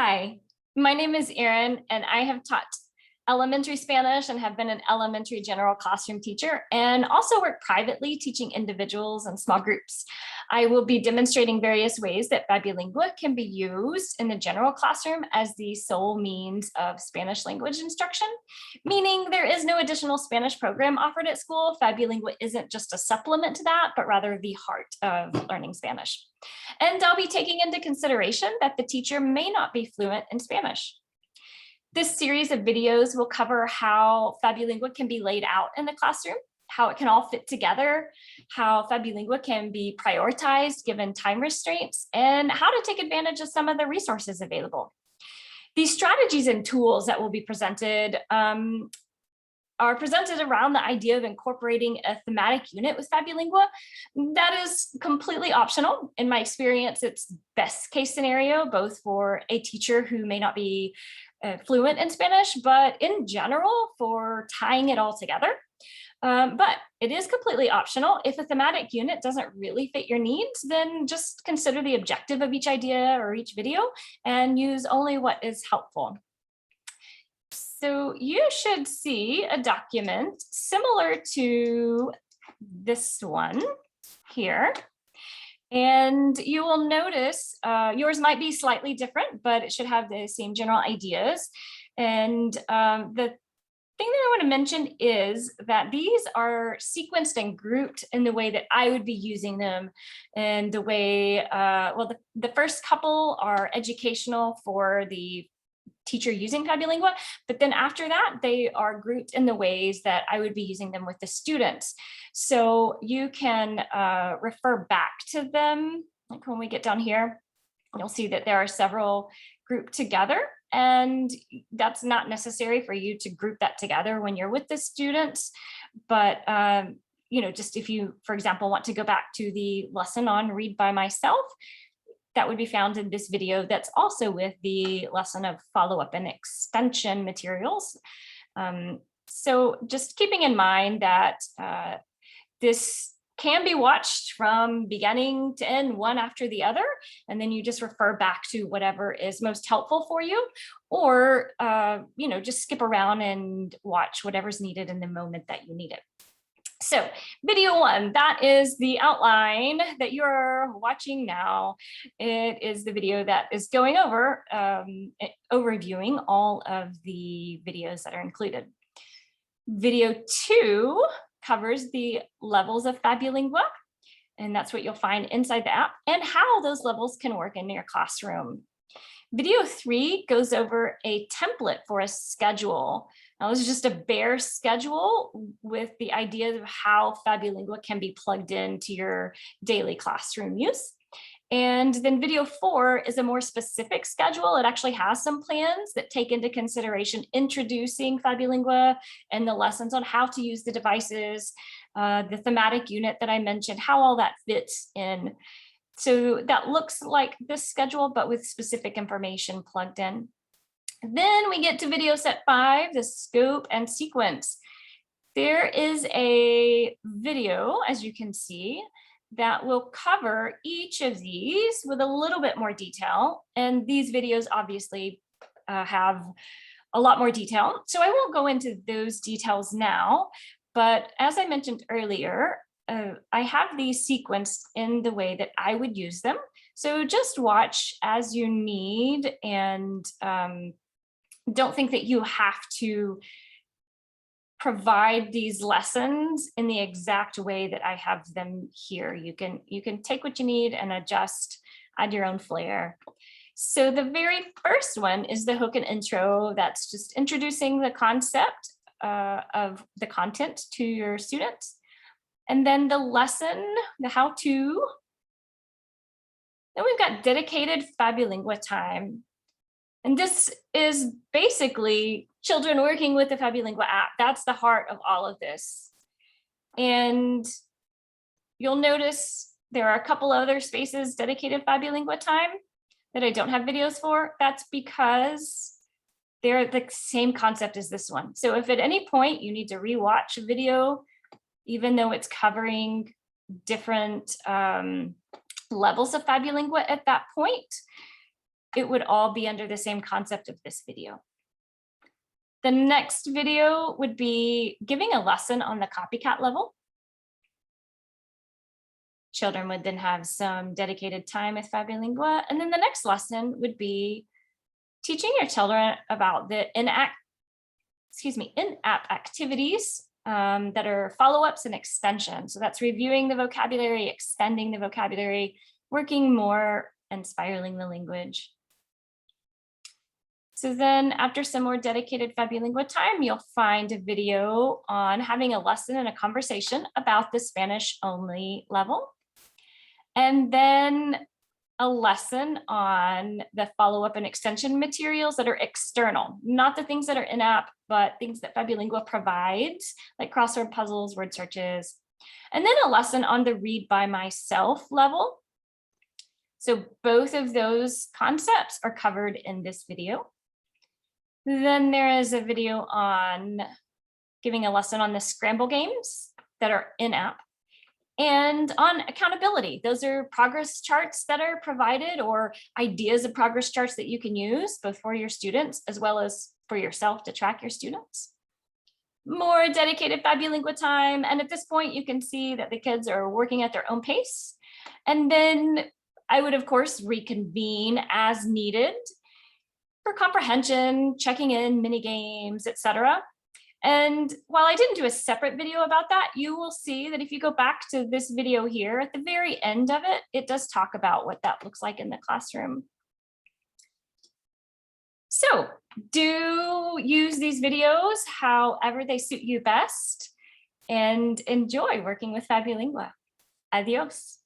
Hi, my name is Erin, and I have taught elementary Spanish and have been an elementary general classroom teacher and also work privately teaching individuals and small groups. I will be demonstrating various ways that FabuLingua can be used in the general classroom as the sole means of Spanish language instruction, meaning there is no additional Spanish program offered at school. FabuLingua isn't just a supplement to that, but rather the heart of learning Spanish. And I'll be taking into consideration that the teacher may not be fluent in Spanish. This series of videos will cover how FabuLingua can be laid out in the classroom, how it can all fit together, how FabuLingua can be prioritized given time restraints, and how to take advantage of some of the resources available. These strategies and tools that will be presented are presented around the idea of incorporating a thematic unit with FabuLingua. That is completely optional. In my experience, it's best case scenario, both for a teacher who may not be fluent in Spanish, but in general for tying it all together. But it is completely optional. If a thematic unit doesn't really fit your needs, then just consider the objective of each idea or each video and use only what is helpful. So you should see a document similar to this one here. And you will notice yours might be slightly different, but it should have the same general ideas. And the thing that I want to mention is that these are sequenced and grouped in the way that I would be using them, and the way, the first couple are educational for the teacher using FabuLingua, but then after that, they are grouped in the ways that I would be using them with the students. So you can refer back to them, like when we get down here, you'll see that there are several grouped together, and that's not necessary for you to group that together when you're with the students. But just if you, for example, want to go back to the lesson on read by myself, that would be found in this video that's also with the lesson of follow-up and extension materials. So just keeping in mind that this can be watched from beginning to end, one after the other, and then you just refer back to whatever is most helpful for you, or just skip around and watch whatever's needed in the moment that you need it. So video one, that is the outline that you're watching now. It is the video that is going over, overviewing all of the videos that are included. Video two covers the levels of FabuLingua, and that's what you'll find inside the app and how those levels can work in your classroom. Video three goes over a template for a schedule. Now, this is just a bare schedule with the idea of how FabuLingua can be plugged into your daily classroom use. And then video four is a more specific schedule. It actually has some plans that take into consideration introducing FabuLingua and the lessons on how to use the devices, the thematic unit that I mentioned, how all that fits in. So that looks like this schedule, but with specific information plugged in. Then we get to video set 5, the scope and sequence. There is a video, as you can see, that will cover each of these with a little bit more detail. And these videos obviously have a lot more detail. So I won't go into those details now, but as I mentioned earlier, I have these sequenced in the way that I would use them. So just watch as you need, and don't think that you have to provide these lessons in the exact way that I have them here. You can take what you need and adjust, add your own flair. So the very first one is the hook and intro. That's just introducing the concept of the content to your students. And then the lesson, the how-to. Then we've got dedicated FabuLingua time. And this is basically children working with the FabuLingua app. That's the heart of all of this. And you'll notice there are a couple other spaces dedicated FabuLingua time that I don't have videos for. That's because they're the same concept as this one. So if at any point you need to rewatch a video, even though it's covering different levels of FabuLingua at that point, it would all be under the same concept of this video. The next video would be giving a lesson on the copycat level. Children would then have some dedicated time with FabuLingua. And then the next lesson would be teaching your children about the in-app activities that are follow-ups and extensions. So that's reviewing the vocabulary, extending the vocabulary, working more and spiraling the language. So then after some more dedicated FabuLingua time, you'll find a video on having a lesson and a conversation about the Spanish only level. And then a lesson on the follow-up and extension materials that are external, not the things that are in-app, but things that FabuLingua provides, like crossword puzzles, word searches. And then a lesson on the read by myself level. So both of those concepts are covered in this video. Then there is a video on giving a lesson on the Scramble games that are in-app. And on accountability, those are progress charts that are provided or ideas of progress charts that you can use both for your students as well as for yourself to track your students. More dedicated FabuLingua time. And at this point, you can see that the kids are working at their own pace. And then I would, of course, reconvene as needed for comprehension, checking in, mini games, etc. And while I didn't do a separate video about that, you will see that if you go back to this video here, at the very end of it, it does talk about what that looks like in the classroom. So do use these videos however they suit you best and enjoy working with FabuLingua. Adios.